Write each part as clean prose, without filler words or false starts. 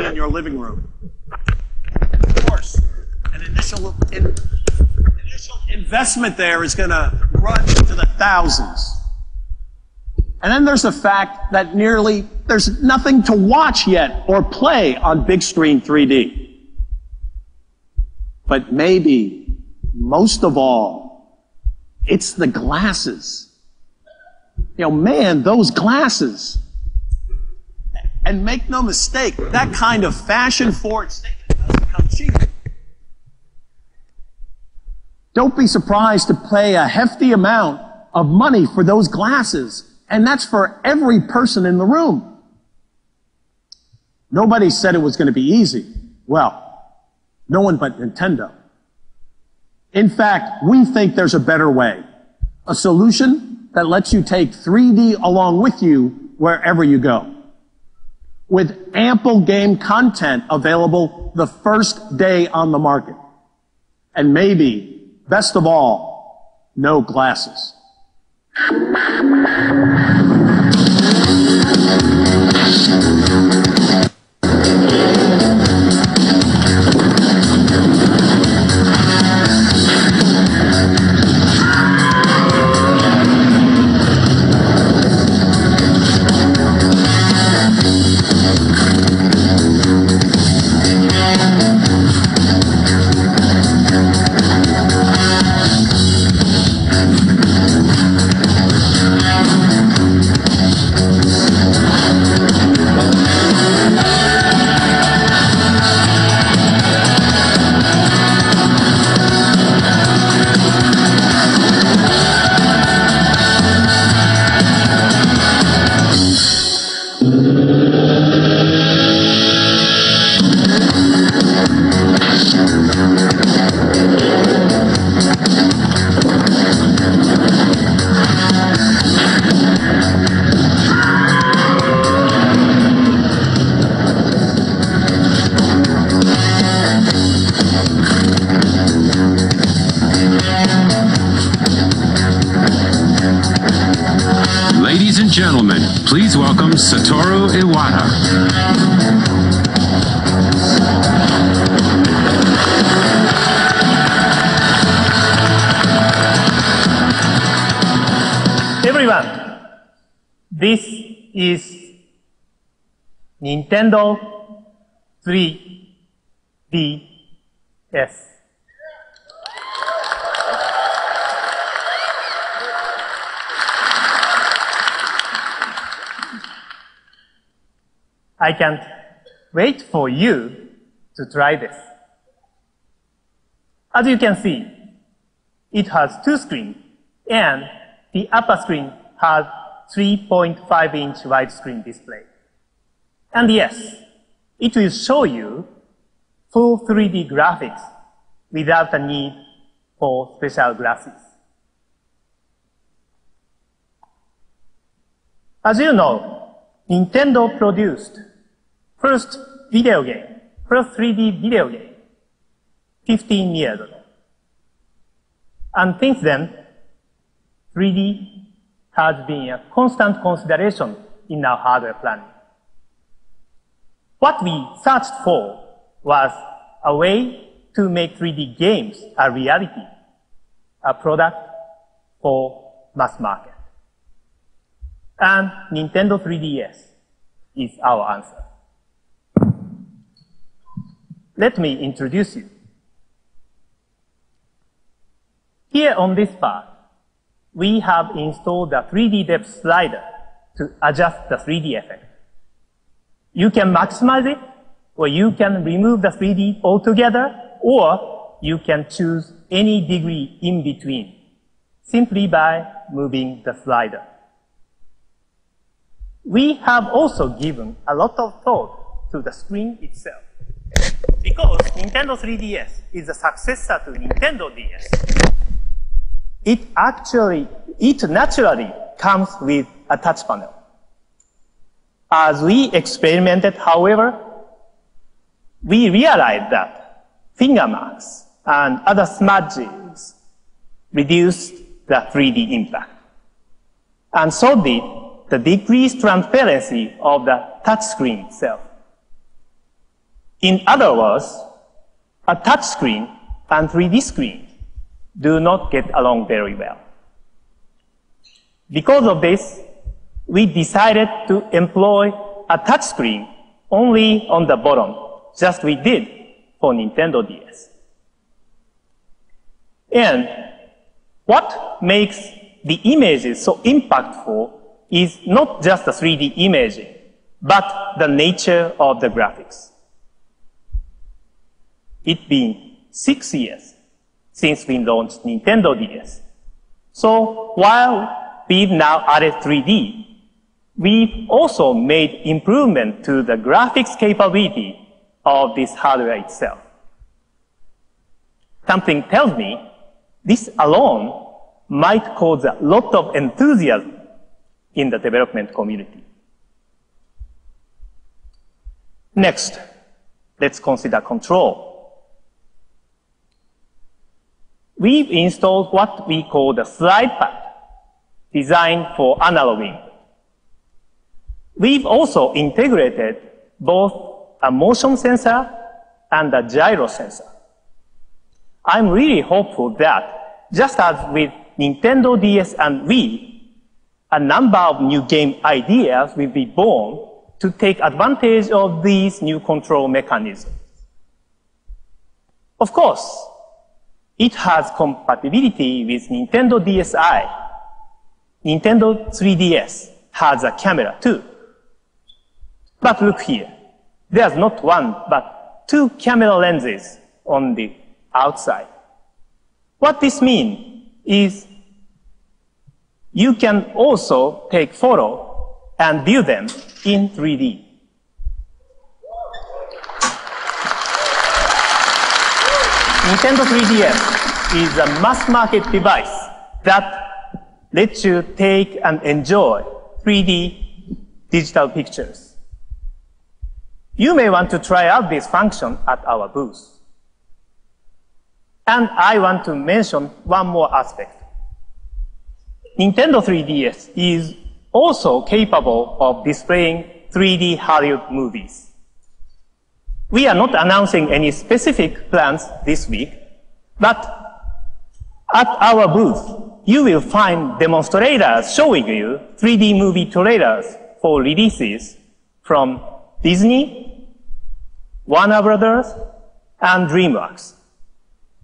in your living room. Of course, an initial investment there is going to run into the thousands. And then there's the fact that there's nothing to watch yet or play on big screen 3D. But maybe, most of all, it's the glasses. Man, those glasses. And make no mistake, that kind of fashion-forward statement doesn't come cheap. Don't be surprised to pay a hefty amount of money for those glasses. And that's for every person in the room. Nobody said it was going to be easy. Well, no one but Nintendo. In fact, we think there's a better way. A solution that lets you take 3D along with you wherever you go. With ample game content available the first day on the market. And maybe, best of all, no glasses. Ladies and gentlemen, please welcome Satoru Iwata. Everyone, this is Nintendo 3DS. I can't wait for you to try this. As you can see, it has two screens, and the upper screen has 3.5-inch widescreen display. And yes, it will show you full 3D graphics without the need for special glasses. As you know, Nintendo produced first 3D video game 15 years ago. And since then, 3D has been a constant consideration in our hardware planning. What we searched for was a way to make 3D games a reality, a product for mass market. And Nintendo 3DS is our answer. Let me introduce you. Here on this part, we have installed the 3D depth slider to adjust the 3D effect. You can maximize it, or you can remove the 3D altogether, or you can choose any degree in between, simply by moving the slider. We have also given a lot of thought to the screen itself. Because Nintendo 3DS is a successor to Nintendo DS, it naturally comes with a touch panel. As we experimented, however, we realized that finger marks and other smudges reduced the 3D impact. And so did the decreased transparency of the touchscreen itself. In other words, a touch screen and 3D screen do not get along very well. Because of this, we decided to employ a touch screen only on the bottom, just we did for Nintendo DS. And what makes the images so impactful is not just the 3D imaging, but the nature of the graphics. It's been 6 years since we launched Nintendo DS. So while we've now added 3D, we've also made improvement to the graphics capability of this hardware itself. Something tells me this alone might cause a lot of enthusiasm in the development community. Next, let's consider control. We've installed what we call the slide pad, designed for analog input. We've also integrated both a motion sensor and a gyro sensor. I'm really hopeful that, just as with Nintendo DS and Wii, a number of new game ideas will be born to take advantage of these new control mechanisms. Of course, it has compatibility with Nintendo DSi. Nintendo 3DS has a camera too. But look here. There's not one, but 2 camera lenses on the outside. What this means is you can also take photos and view them in 3D. Nintendo 3DS is a mass-market device that lets you take and enjoy 3D digital pictures. You may want to try out this function at our booth. And I want to mention one more aspect. Nintendo 3DS is also capable of displaying 3D Hollywood movies. We are not announcing any specific plans this week, but at our booth, you will find demonstrators showing you 3D movie trailers for releases from Disney, Warner Brothers, and DreamWorks.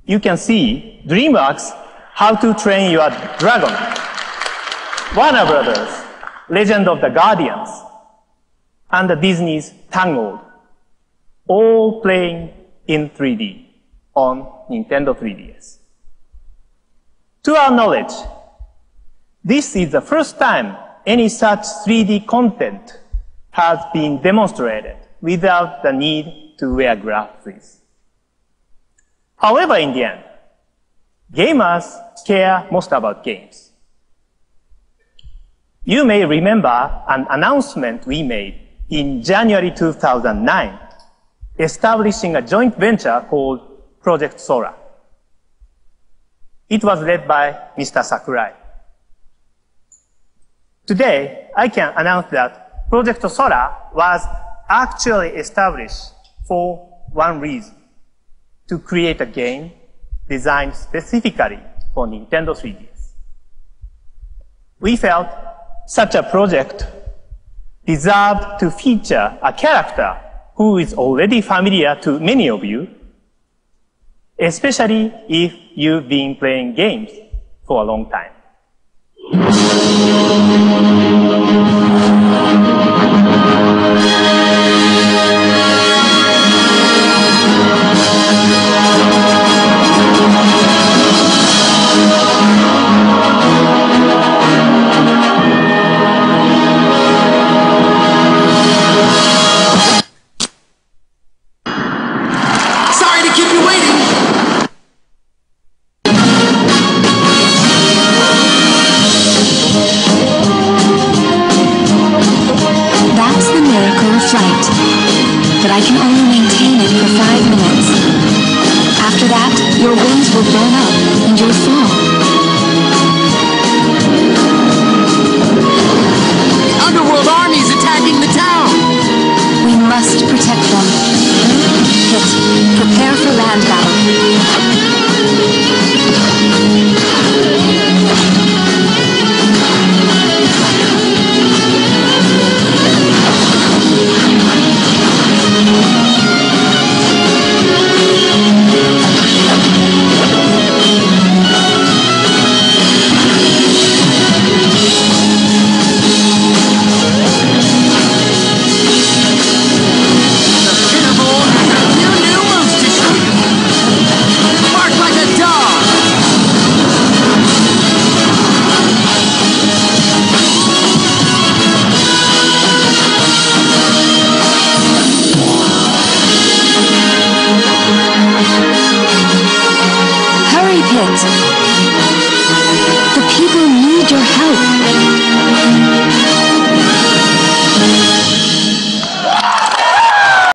You can see DreamWorks, How to Train Your Dragon, Warner Brothers, Legend of the Guardians, and the Disney's Tangled, all playing in 3D on Nintendo 3DS. To our knowledge, this is the first time any such 3D content has been demonstrated without the need to wear glasses. However, in the end, gamers care most about games. You may remember an announcement we made in January 2009, establishing a joint venture called Project Sora. It was led by Mr. Sakurai. Today, I can announce that Project Sora was actually established for one reason: to create a game designed specifically for Nintendo 3DS. We felt such a project deserved to feature a character who is already familiar to many of you, especially if you've been playing games for a long time. But I can only maintain it for 5 minutes. After that, your wings will burn up and you'll fall. The Underworld army is attacking the town! We must protect them.